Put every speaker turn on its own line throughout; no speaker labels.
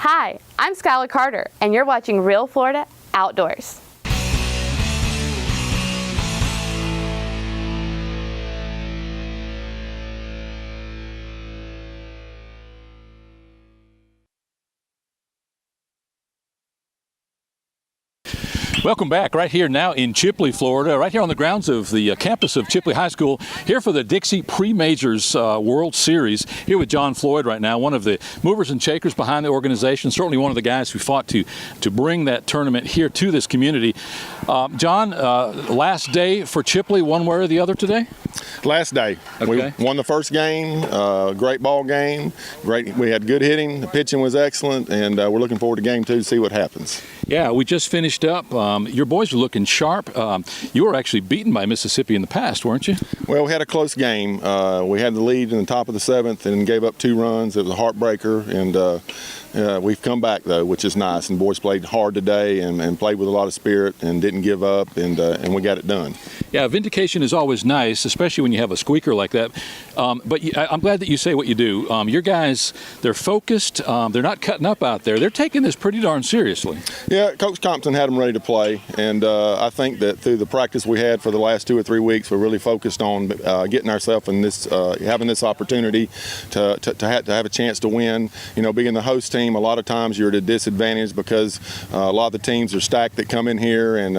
Hi, I'm Skylar Carter, and you're watching Real Florida Outdoors.
Welcome back right here now in Chipley, Florida, right here on the grounds of the campus of Chipley High School, here for the Dixie Pre-Majors World Series. Here with Jon Floyd right now, one of the movers and shakers behind the organization, certainly one of the guys who fought to bring that tournament here to this community. Jon, last day for Chipley, one way or the other today?
Last day.
Okay.
We won the first game, great ball game. We had good hitting, the pitching was excellent, and we're looking forward to game two to see what happens.
Yeah, we just finished up. Your boys are looking sharp. You were actually beaten by Mississippi in the past, weren't you?
Well, we had a close game. We had the lead in the top of the seventh and gave up 2 runs. It was a heartbreaker, and we've come back, though, which is nice. And boys played hard today and played with a lot of spirit and didn't give up, and we got it done.
Yeah, vindication is always nice, especially when you have a squeaker like that. But I'm glad that you say what you do. Your guys, they're focused. They're not cutting up out there. They're taking this pretty darn seriously.
Yeah, Coach Thompson had them ready to play, and I think that through the practice we had for the last 2 or 3 weeks, we're really focused on getting ourselves in this, having this opportunity to have a chance to win. You know, being the host team, a lot of times you're at a disadvantage because a lot of the teams are stacked that come in here and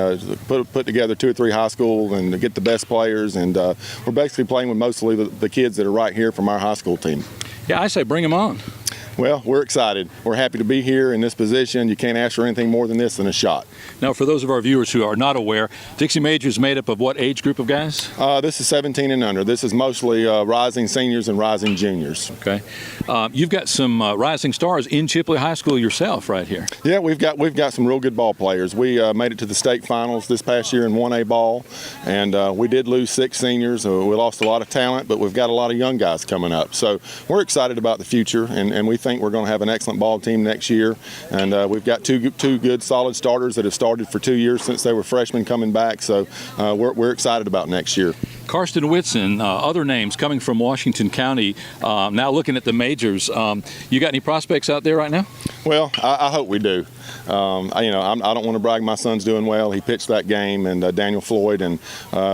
put together 2 or 3 high schools and get the best players, and we're basically playing with mostly the kids that are right here from our high school team.
Yeah, I say bring them on.
Well, we're excited. We're happy to be here in this position. You can't ask for anything more than this than a shot.
Now, for those of our viewers who are not aware, Dixie Majors is made up of what age group of guys?
This is 17 and under. This is mostly rising seniors and rising juniors.
Okay. You've got some rising stars in Chipley High School yourself right here.
Yeah, we've got some real good ball players. We made it to the state finals this past year in 1A ball, and we did lose 6 seniors. We lost a lot of talent, but we've got a lot of young guys coming up. So we're excited about the future, and we think we're going to have an excellent ball team next year. And we've got two good solid starters that have started for 2 years since they were freshmen coming back. So we're excited about next year.
Karsten Whitson, other names coming from Washington County, now looking at the majors. You got any prospects out there right now?
Well, I hope we do. I don't want to brag. My son's doing well. He pitched that game, and Daniel Floyd, and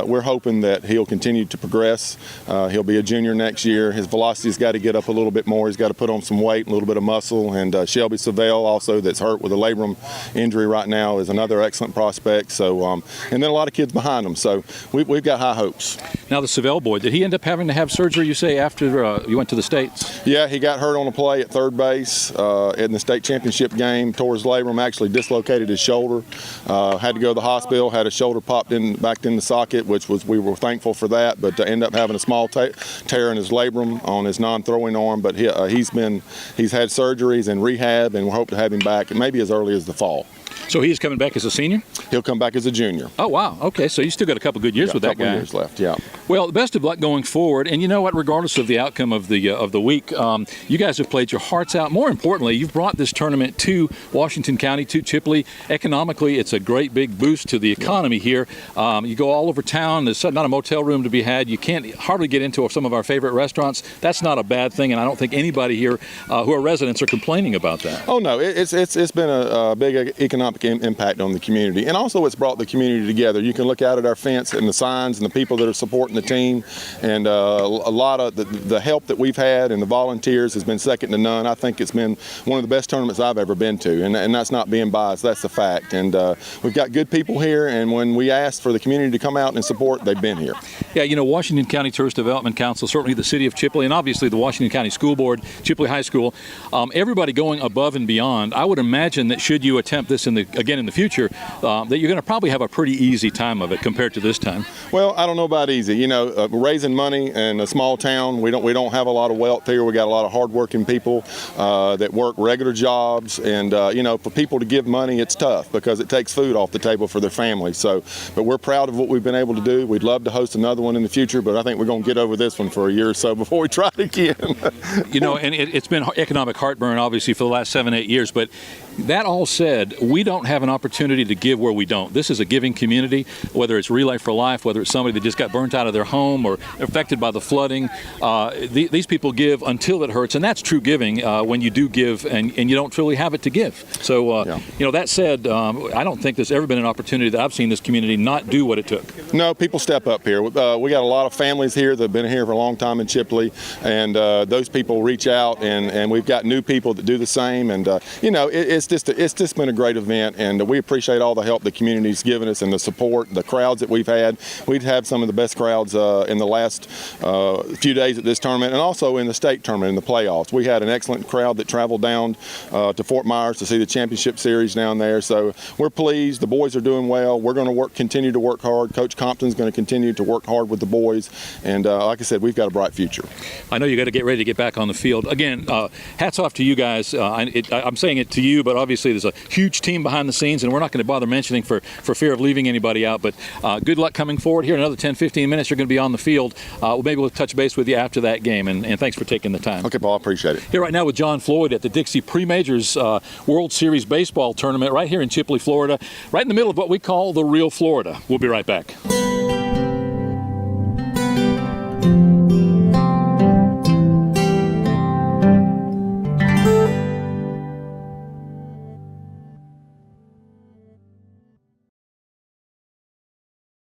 we're hoping that he'll continue to progress. He'll be a junior next year. His velocity's got to get up a little bit more. He's got to put on some weight, a little bit of muscle. And Shelby Savelle, also that's hurt with a labrum injury right now, is another excellent prospect. So, and then a lot of kids behind him. So we've got high hopes.
Now the Savelle boy, did he end up having to have surgery, you say, after you went to the States? Yeah,
he got hurt on a play at third base in the state championship game, tore his labrum, actually dislocated his shoulder, had to go to the hospital, had his shoulder popped in back in the socket, we were thankful for that, but ended up having a small tear in his labrum on his non-throwing arm. But he's had surgeries and rehab, and we hope to have him back maybe as early as the fall.
So he's coming back as a senior?
He'll come back as a junior.
Oh, wow. Okay, so you still got a couple good years with that guy.
A couple years left, yeah.
Well, best of luck going forward. And you know what? Regardless of the outcome of the week, you guys have played your hearts out. More importantly, you've brought this tournament to Washington County, to Chipley. Economically, it's a great big boost to the economy here. You go all over town. There's not a motel room to be had. You can't hardly get into some of our favorite restaurants. That's not a bad thing, and I don't think anybody here who are residents are complaining about that.
Oh, no. It's been a big economic impact on the community, and also it's brought the community together. You can look out at our fence and the signs and the people that are supporting the team, and a lot of the help that we've had and the volunteers has been second to none. I think it's been one of the best tournaments I've ever been to, and that's not being biased, that's the fact. And we've got good people here, and when we asked for the community to come out and support, they've been here.
Yeah, you know, Washington County Tourist Development Council, certainly the city of Chipley, and obviously the Washington County School Board, Chipley High School, everybody going above and beyond. I would imagine that should you attempt this again in the future, that you're going to probably have a pretty easy time of it compared to this time.
Well, I don't know about easy. You know, raising money in a small town, we don't have a lot of wealth here. We got a lot of hardworking people that work regular jobs, and you know, for people to give money, it's tough because it takes food off the table for their family. So, but we're proud of what we've been able to do. We'd love to host another one in the future, but I think we're going to get over this one for a year or so before we try it again.
You know, and it's been economic heartburn, obviously, for the last 7-8 years, but That all said, we don't have an opportunity to give where we don't. This is a giving community, whether it's Relay for Life, whether it's somebody that just got burnt out of their home or affected by the flooding. These people give until it hurts, and that's true giving when you do give and you don't truly have it to give. So, that said, I don't think there's ever been an opportunity that I've seen this community not do what it took.
No, people step up here. We got a lot of families here that have been here for a long time in Chipley, and those people reach out, and we've got new people that do the same. And it's just been a great event, and we appreciate all the help the community's given us and the support, the crowds that we've had. We've had some of the best crowds in the last few days at this tournament, and also in the state tournament in the playoffs. We had an excellent crowd that traveled down to Fort Myers to see the championship series down there. So we're pleased. The boys are doing well. We're going to continue to work hard. Coach Compton's going to continue to work hard with the boys, and like I said, we've got a bright future.
I know you got to get ready to get back on the field. Again, hats off to you guys. I'm saying it to you, but obviously there's a huge team behind the scenes, and we're not going to bother mentioning for fear of leaving anybody out. But good luck coming forward here. In another 10-15 minutes, you're going to be on the field. Maybe we'll touch base with you after that game, and thanks for taking the time.
Okay, Paul, I appreciate it.
Here right now with Jon Floyd at the Dixie Pre-Majors World Series Baseball Tournament right here in Chipley, Florida, right in the middle of what we call the real Florida. We'll be right back.